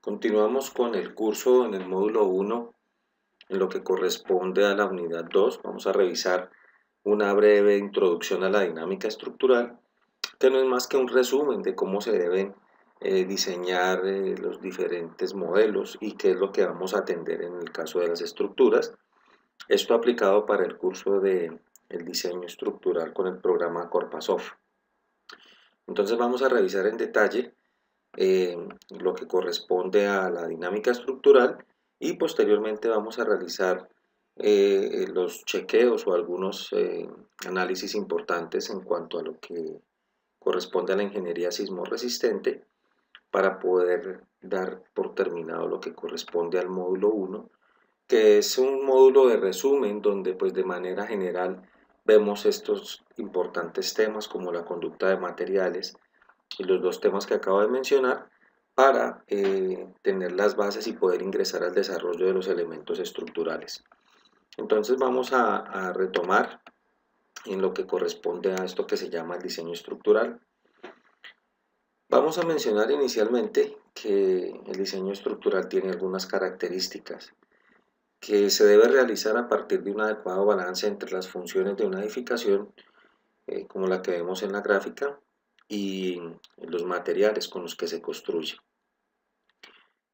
Continuamos con el curso en el módulo 1, en lo que corresponde a la unidad 2. Vamos a revisar una breve introducción a la dinámica estructural, que no es más que un resumen de cómo se deben diseñar los diferentes modelos y qué es lo que vamos a atender en el caso de las estructuras. Esto aplicado para el curso de el diseño estructural con el programa Corpasoft. Entonces vamos a revisar en detalle eh, lo que corresponde a la dinámica estructural y posteriormente vamos a realizar los chequeos o algunos análisis importantes en cuanto a lo que corresponde a la ingeniería sismo resistente para poder dar por terminado lo que corresponde al módulo 1, que es un módulo de resumen donde pues de manera general vemos estos importantes temas como la conducta de materiales y los dos temas que acabo de mencionar para tener las bases y poder ingresar al desarrollo de los elementos estructurales. Entonces vamos a retomar en lo que corresponde a esto que se llama el diseño estructural. Vamos a mencionar inicialmente que el diseño estructural tiene algunas características que se debe realizar a partir de un adecuado balance entre las funciones de una edificación, como la que vemos en la gráfica, y los materiales con los que se construye.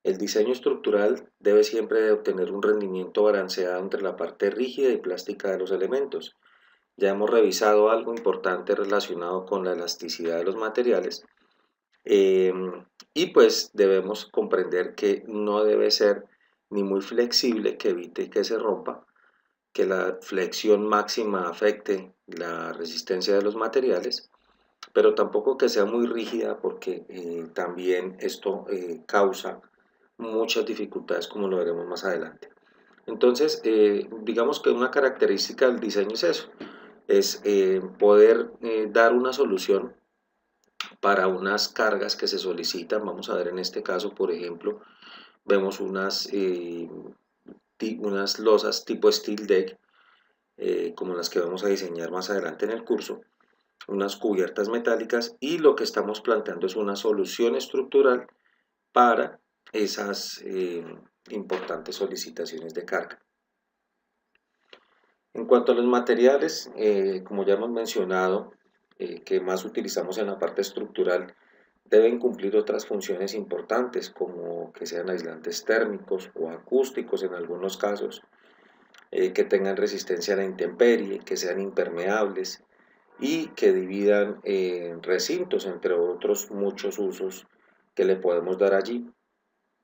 El diseño estructural debe siempre de obtener un rendimiento balanceado entre la parte rígida y plástica de los elementos. Ya hemos revisado algo importante relacionado con la elasticidad de los materiales y pues debemos comprender que no debe ser ni muy flexible que evite que se rompa, que la flexión máxima afecte la resistencia de los materiales, pero tampoco que sea muy rígida porque también esto causa muchas dificultades como lo veremos más adelante. Entonces, digamos que una característica del diseño es eso, es poder dar una solución para unas cargas que se solicitan. Vamos a ver en este caso, por ejemplo, vemos unas losas tipo steel deck, como las que vamos a diseñar más adelante en el curso, unas cubiertas metálicas, y lo que estamos planteando es una solución estructural para esas importantes solicitaciones de carga. En cuanto a los materiales, como ya hemos mencionado, que más utilizamos en la parte estructural, deben cumplir otras funciones importantes como que sean aislantes térmicos o acústicos en algunos casos, que tengan resistencia a la intemperie, que sean impermeables y que dividan recintos, entre otros muchos usos que le podemos dar allí.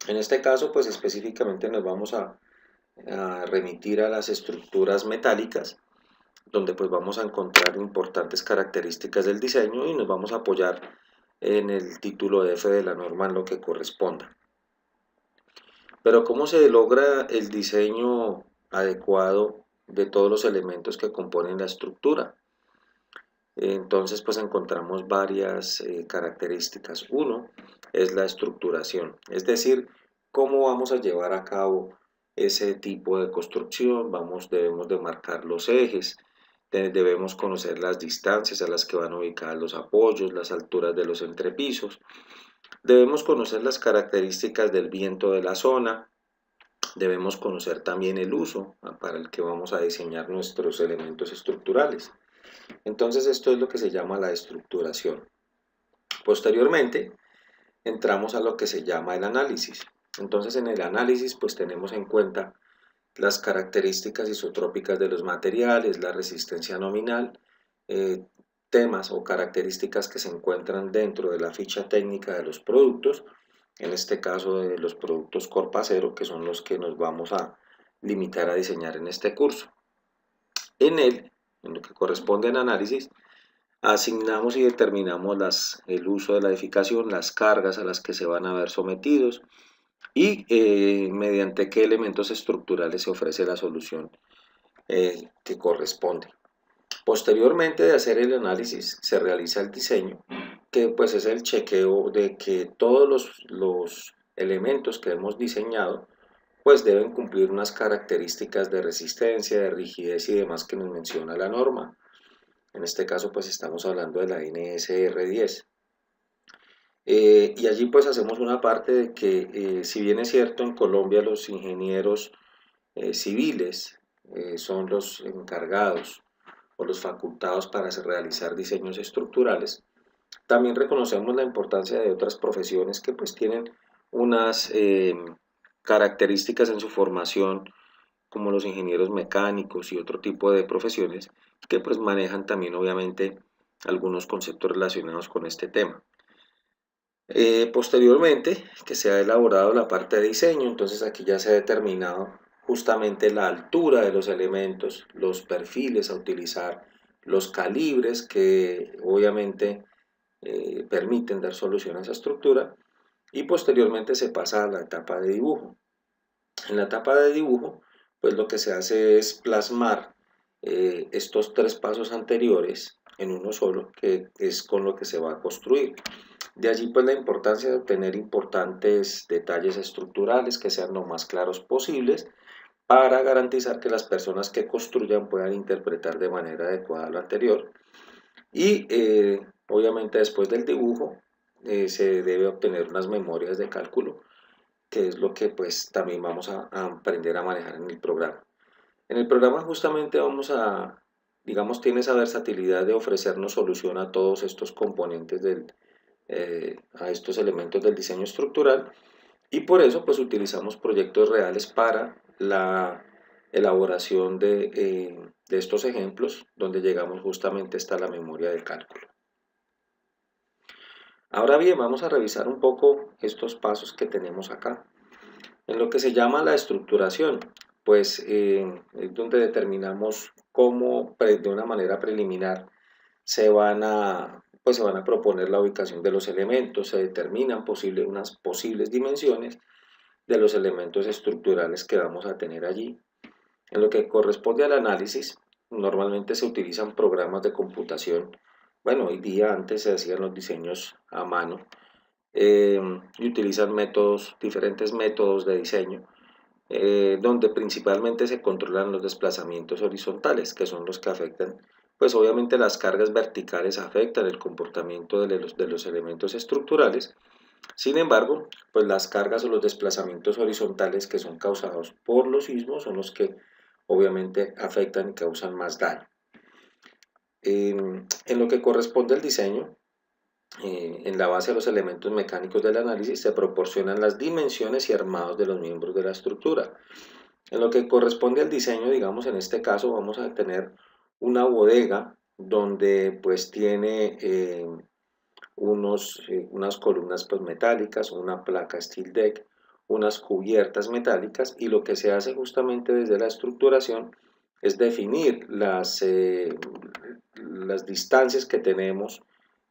En este caso, pues específicamente nos vamos a remitir a las estructuras metálicas, donde pues vamos a encontrar importantes características del diseño y nos vamos a apoyar en el título F de la norma en lo que corresponda. Pero ¿cómo se logra el diseño adecuado de todos los elementos que componen la estructura? Entonces pues encontramos varias características. Uno es la estructuración, es decir, cómo vamos a llevar a cabo ese tipo de construcción. Debemos de marcar los ejes, debemos conocer las distancias a las que van ubicados los apoyos, las alturas de los entrepisos, debemos conocer las características del viento de la zona, debemos conocer también el uso para el que vamos a diseñar nuestros elementos estructurales. Entonces esto es lo que se llama la estructuración. Posteriormente entramos a lo que se llama el análisis. Entonces en el análisis pues tenemos en cuenta las características isotrópicas de los materiales, la resistencia nominal, temas o características que se encuentran dentro de la ficha técnica de los productos, en este caso de los productos Corpacero, que son los que nos vamos a limitar a diseñar en este curso. En lo que corresponde al análisis, asignamos y determinamos el uso de la edificación, las cargas a las que se van a ver sometidos y mediante qué elementos estructurales se ofrece la solución que corresponde. Posteriormente de hacer el análisis se realiza el diseño, que pues es el chequeo de que todos los elementos que hemos diseñado pues deben cumplir unas características de resistencia, de rigidez y demás que nos menciona la norma. En este caso pues estamos hablando de la NSR10. Y allí pues hacemos una parte de que, si bien es cierto, en Colombia los ingenieros civiles son los encargados o los facultados para realizar diseños estructurales, también reconocemos la importancia de otras profesiones que pues tienen unas características en su formación, como los ingenieros mecánicos y otro tipo de profesiones que pues manejan también obviamente algunos conceptos relacionados con este tema. Posteriormente, que se ha elaborado la parte de diseño, entonces aquí ya se ha determinado justamente la altura de los elementos, los perfiles a utilizar, los calibres que obviamente permiten dar solución a esa estructura, y posteriormente se pasa a la etapa de dibujo. En la etapa de dibujo, pues lo que se hace es plasmar estos tres pasos anteriores en uno solo, que es con lo que se va a construir. De allí pues la importancia de obtener importantes detalles estructurales que sean lo más claros posibles para garantizar que las personas que construyan puedan interpretar de manera adecuada lo anterior. Y obviamente después del dibujo se debe obtener unas memorias de cálculo, que es lo que pues también vamos a aprender a manejar en el programa. En el programa justamente vamos a, digamos, tiene esa versatilidad de ofrecernos solución a todos estos componentes a estos elementos del diseño estructural, y por eso pues utilizamos proyectos reales para la elaboración de estos ejemplos, donde llegamos justamente hasta la memoria de cálculo. Ahora bien, vamos a revisar un poco estos pasos que tenemos acá. En lo que se llama la estructuración, pues es donde determinamos cómo de una manera preliminar pues se van a proponer la ubicación de los elementos, se determinan unas posibles dimensiones de los elementos estructurales que vamos a tener allí. En lo que corresponde al análisis, normalmente se utilizan programas de computación. Bueno, hoy día antes se hacían los diseños a mano, y utilizan diferentes métodos de diseño, donde principalmente se controlan los desplazamientos horizontales, que son los que afectan, pues obviamente las cargas verticales afectan el comportamiento de los elementos estructurales. Sin embargo, pues las cargas o los desplazamientos horizontales que son causados por los sismos son los que obviamente afectan y causan más daño. En lo que corresponde al diseño, en la base de los elementos mecánicos del análisis se proporcionan las dimensiones y armados de los miembros de la estructura. En lo que corresponde al diseño, digamos, en este caso vamos a tener una bodega donde pues tiene unas columnas pues metálicas, una placa steel deck, unas cubiertas metálicas, y lo que se hace justamente desde la estructuración es definir las distancias que tenemos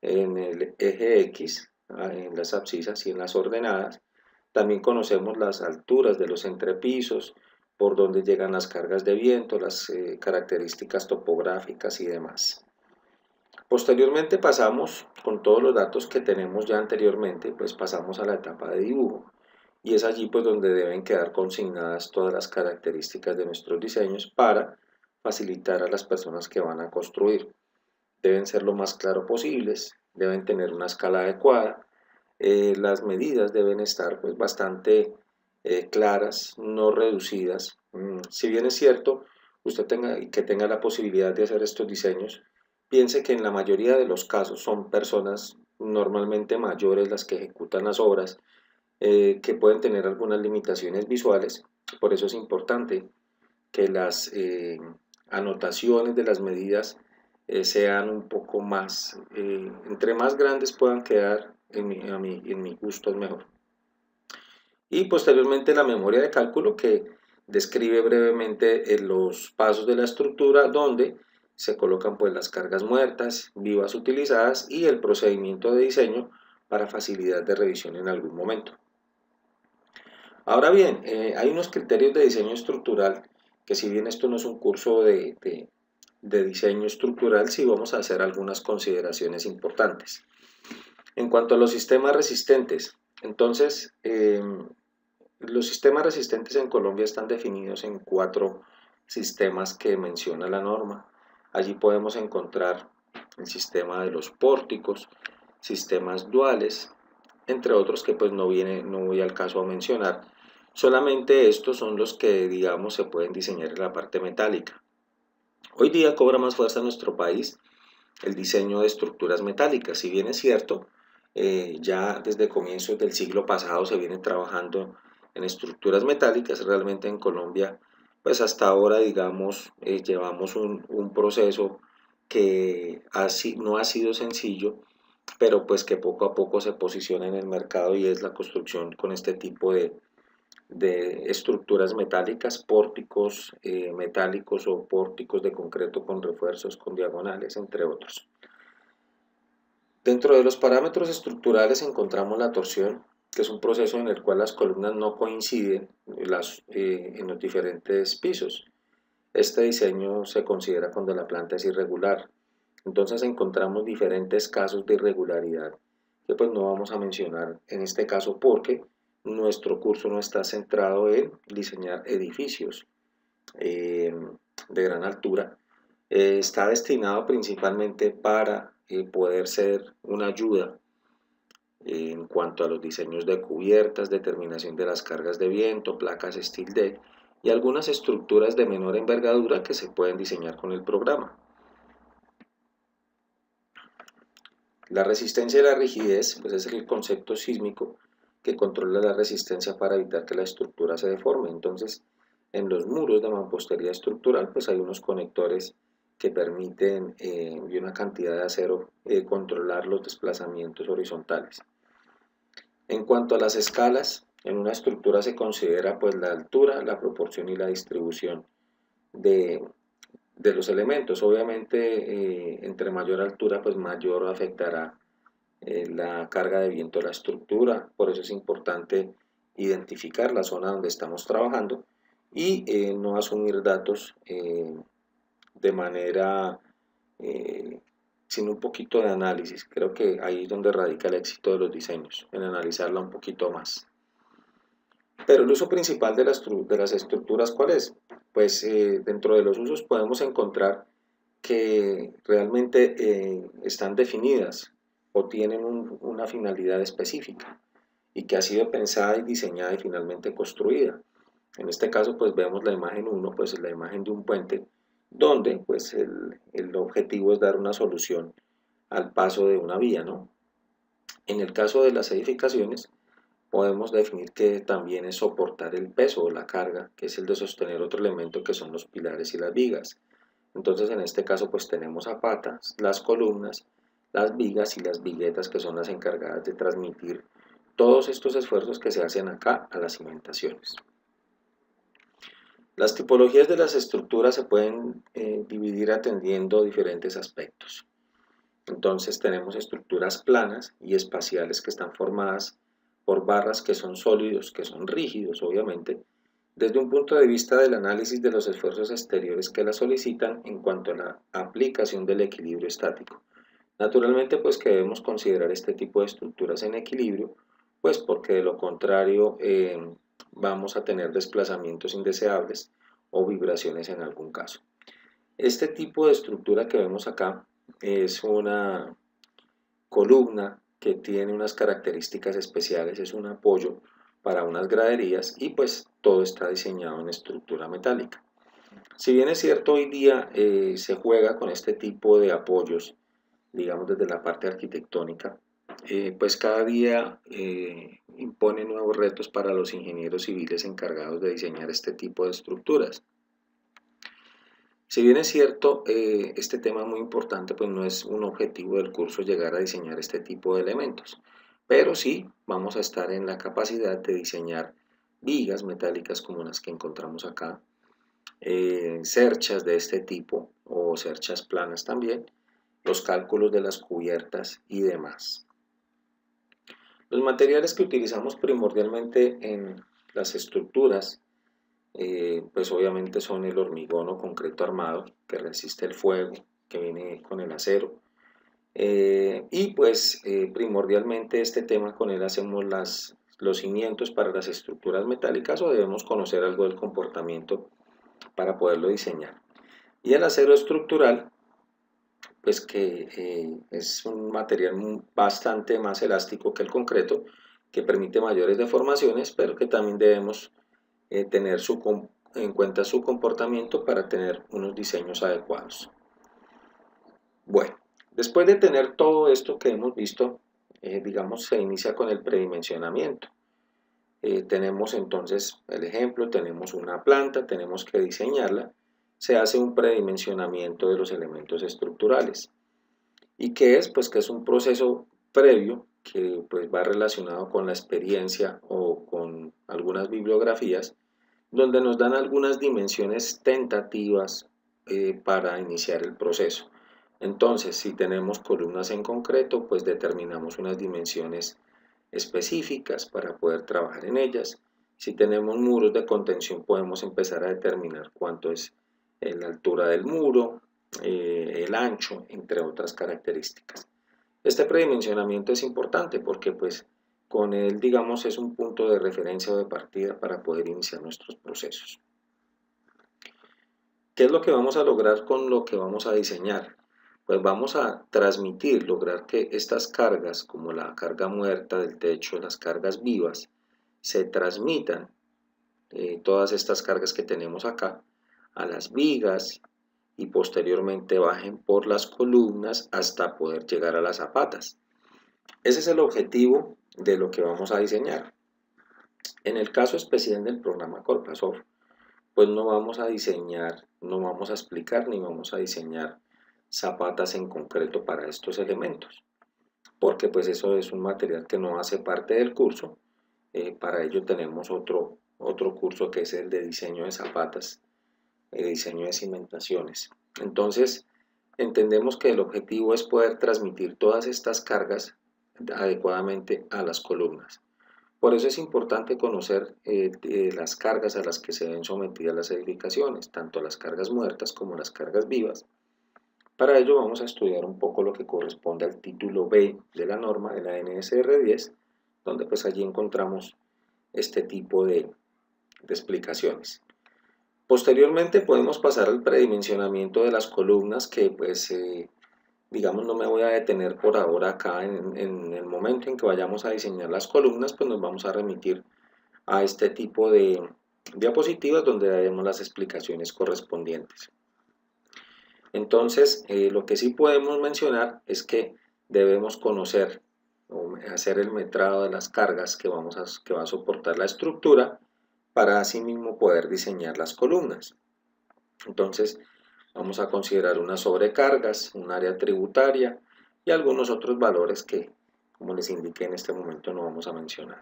en el eje X, en las abscisas y en las ordenadas. También conocemos las alturas de los entrepisos, por donde llegan las cargas de viento, las características topográficas y demás. Posteriormente pasamos, con todos los datos que tenemos ya anteriormente, pues pasamos a la etapa de dibujo, y es allí pues donde deben quedar consignadas todas las características de nuestros diseños para facilitar a las personas que van a construir. Deben ser lo más claro posibles, deben tener una escala adecuada, las medidas deben estar pues bastante claras, no reducidas. Si bien es cierto, usted tenga la posibilidad de hacer estos diseños, piense que en la mayoría de los casos son personas normalmente mayores las que ejecutan las obras, que pueden tener algunas limitaciones visuales. Por eso es importante que las anotaciones de las medidas sean un poco más, entre más grandes puedan quedar, en mi gusto es mejor. Y posteriormente la memoria de cálculo, que describe brevemente los pasos de la estructura, donde se colocan pues las cargas muertas, vivas utilizadas, y el procedimiento de diseño para facilidad de revisión en algún momento. Ahora bien, hay unos criterios de diseño estructural que, si bien esto no es un curso de diseño estructural, sí vamos a hacer algunas consideraciones importantes. En cuanto a los sistemas resistentes, entonces, los sistemas resistentes en Colombia están definidos en 4 sistemas que menciona la norma. Allí podemos encontrar el sistema de los pórticos, sistemas duales, entre otros que pues no voy al caso a mencionar. Solamente estos son los que, digamos, se pueden diseñar en la parte metálica. Hoy día cobra más fuerza en nuestro país el diseño de estructuras metálicas. Si bien es cierto, ya desde comienzos del siglo pasado se viene trabajando en estructuras metálicas, realmente en Colombia, pues hasta ahora, digamos, llevamos un proceso que no ha sido sencillo, pero pues que poco a poco se posiciona en el mercado y es la construcción con este tipo de estructuras metálicas, pórticos metálicos o pórticos de concreto con refuerzos, con diagonales, entre otros. Dentro de los parámetros estructurales encontramos la torsión, que es un proceso en el cual las columnas no coinciden en los diferentes pisos. Este diseño se considera cuando la planta es irregular. Entonces encontramos diferentes casos de irregularidad que pues no vamos a mencionar en este caso porque nuestro curso no está centrado en diseñar edificios eh, de gran altura. Está destinado principalmente para poder ser una ayuda en cuanto a los diseños de cubiertas, determinación de las cargas de viento, placas Steel D y algunas estructuras de menor envergadura que se pueden diseñar con el programa. La resistencia y la rigidez pues es el concepto sísmico que controla la resistencia para evitar que la estructura se deforme. Entonces, en los muros de mampostería estructural pues hay unos conectores que permiten y una cantidad de acero controlar los desplazamientos horizontales. En cuanto a las escalas, en una estructura se considera pues la altura, la proporción y la distribución de, de los elementos. Obviamente, entre mayor altura, pues mayor afectará la carga de viento de la estructura. Por eso es importante identificar la zona donde estamos trabajando y no asumir datos de manera sin un poquito de análisis. Creo que ahí es donde radica el éxito de los diseños, en analizarla un poquito más. Pero el uso principal de las estructuras, ¿cuál es? Pues dentro de los usos podemos encontrar que realmente están definidas o tienen una finalidad específica y que ha sido pensada y diseñada y finalmente construida. En este caso, pues vemos la imagen 1, pues la imagen de un puente, donde pues el objetivo es dar una solución al paso de una vía, ¿no? En el caso de las edificaciones, podemos definir que también es soportar el peso o la carga, que es el de sostener otro elemento que son los pilares y las vigas. Entonces, en este caso, pues tenemos a patas, las columnas, las vigas y las viguetas que son las encargadas de transmitir todos estos esfuerzos que se hacen acá a las cimentaciones. Las tipologías de las estructuras se pueden dividir atendiendo diferentes aspectos. Entonces tenemos estructuras planas y espaciales que están formadas por barras que son sólidos, que son rígidos, obviamente, desde un punto de vista del análisis de los esfuerzos exteriores que las solicitan en cuanto a la aplicación del equilibrio estático. Naturalmente, pues que debemos considerar este tipo de estructuras en equilibrio, pues porque de lo contrario vamos a tener desplazamientos indeseables o vibraciones en algún caso. Este tipo de estructura que vemos acá es una columna que tiene unas características especiales, es un apoyo para unas graderías y pues todo está diseñado en estructura metálica. Si bien es cierto, hoy día se juega con este tipo de apoyos, digamos desde la parte arquitectónica, pues cada día impone nuevos retos para los ingenieros civiles encargados de diseñar este tipo de estructuras. Si bien es cierto, este tema es muy importante, pues no es un objetivo del curso llegar a diseñar este tipo de elementos, pero sí vamos a estar en la capacidad de diseñar vigas metálicas como las que encontramos acá, cerchas de este tipo o cerchas planas también, los cálculos de las cubiertas y demás. Los materiales que utilizamos primordialmente en las estructuras pues obviamente son el hormigón o concreto armado que resiste el fuego, que viene con el acero. Y pues primordialmente este tema con él hacemos los cimientos para las estructuras metálicas o debemos conocer algo del comportamiento para poderlo diseñar. Y el acero estructural pues que es un material bastante más elástico que el concreto, que permite mayores deformaciones, pero que también debemos tener en cuenta su comportamiento para tener unos diseños adecuados. Bueno, después de tener todo esto que hemos visto, digamos, se inicia con el predimensionamiento. Tenemos entonces el ejemplo, tenemos una planta, tenemos que diseñarla, se hace un predimensionamiento de los elementos estructurales. ¿Y qué es? Pues que es un proceso previo que pues va relacionado con la experiencia o con algunas bibliografías, donde nos dan algunas dimensiones tentativas para iniciar el proceso. Entonces, si tenemos columnas en concreto, pues determinamos unas dimensiones específicas para poder trabajar en ellas. Si tenemos muros de contención, podemos empezar a determinar cuánto es la altura del muro, el ancho, entre otras características. Este predimensionamiento es importante porque pues con él, digamos, es un punto de referencia o de partida para poder iniciar nuestros procesos. ¿Qué es lo que vamos a lograr con lo que vamos a diseñar? Pues vamos a transmitir, lograr que estas cargas, como la carga muerta del techo, las cargas vivas, se transmitan, todas estas cargas que tenemos acá, a las vigas y posteriormente bajen por las columnas hasta poder llegar a las zapatas. Ese es el objetivo de lo que vamos a diseñar. En el caso especial del programa Corpasoft, pues no vamos a diseñar, no vamos a explicar ni vamos a diseñar zapatas en concreto para estos elementos, porque pues eso es un material que no hace parte del curso. Para ello tenemos otro curso que es el de diseño de zapatas, diseño de cimentaciones. Entonces, entendemos que el objetivo es poder transmitir todas estas cargas adecuadamente a las columnas. Por eso es importante conocer las cargas a las que se ven sometidas las edificaciones, tanto las cargas muertas como las cargas vivas. Para ello vamos a estudiar un poco lo que corresponde al título B de la norma de la NSR 10, donde pues allí encontramos este tipo de explicaciones. Posteriormente podemos pasar al predimensionamiento de las columnas que pues digamos no me voy a detener por ahora acá en el momento en que vayamos a diseñar las columnas, pues nos vamos a remitir a este tipo de diapositivas donde daremos las explicaciones correspondientes. Entonces, lo que sí podemos mencionar es que debemos conocer o hacer el metrado de las cargas que va a soportar la estructura para asimismo poder diseñar las columnas. Entonces, vamos a considerar unas sobrecargas, un área tributaria y algunos otros valores que, como les indiqué en este momento, no vamos a mencionar.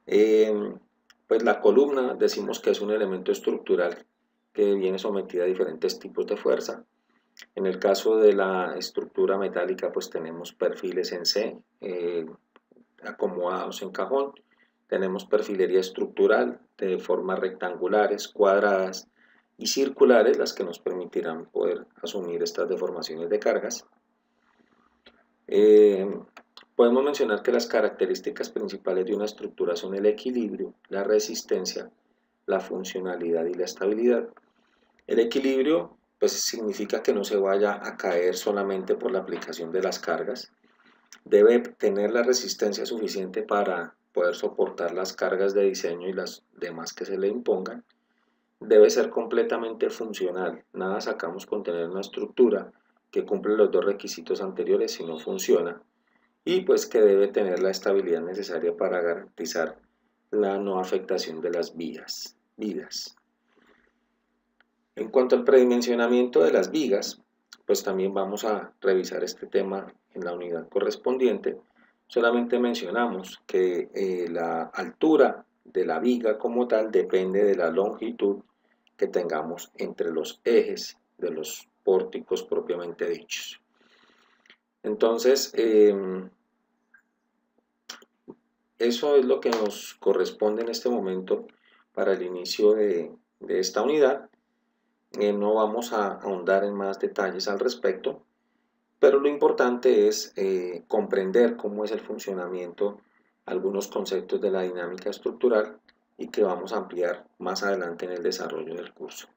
Pues la columna decimos que es un elemento estructural que viene sometida a diferentes tipos de fuerza. En el caso de la estructura metálica, pues tenemos perfiles en C, acomodados en cajón. Tenemos perfilería estructural de formas rectangulares, cuadradas y circulares, las que nos permitirán poder asumir estas deformaciones de cargas. Podemos mencionar que las características principales de una estructura son el equilibrio, la resistencia, la funcionalidad y la estabilidad. El equilibrio pues significa que no se vaya a caer solamente por la aplicación de las cargas. Debe tener la resistencia suficiente para poder soportar las cargas de diseño y las demás que se le impongan. Debe ser completamente funcional. Nada sacamos con tener una estructura que cumple los dos requisitos anteriores si no funciona. Y pues que debe tener la estabilidad necesaria para garantizar la no afectación de las vigas. En cuanto al predimensionamiento de las vigas, pues también vamos a revisar este tema en la unidad correspondiente. Solamente mencionamos que la altura de la viga como tal depende de la longitud que tengamos entre los ejes de los pórticos propiamente dichos. Entonces, eso es lo que nos corresponde en este momento para el inicio de esta unidad. No vamos a ahondar en más detalles al respecto, pero lo importante es comprender cómo es el funcionamiento, algunos conceptos de la dinámica estructural y que vamos a ampliar más adelante en el desarrollo del curso.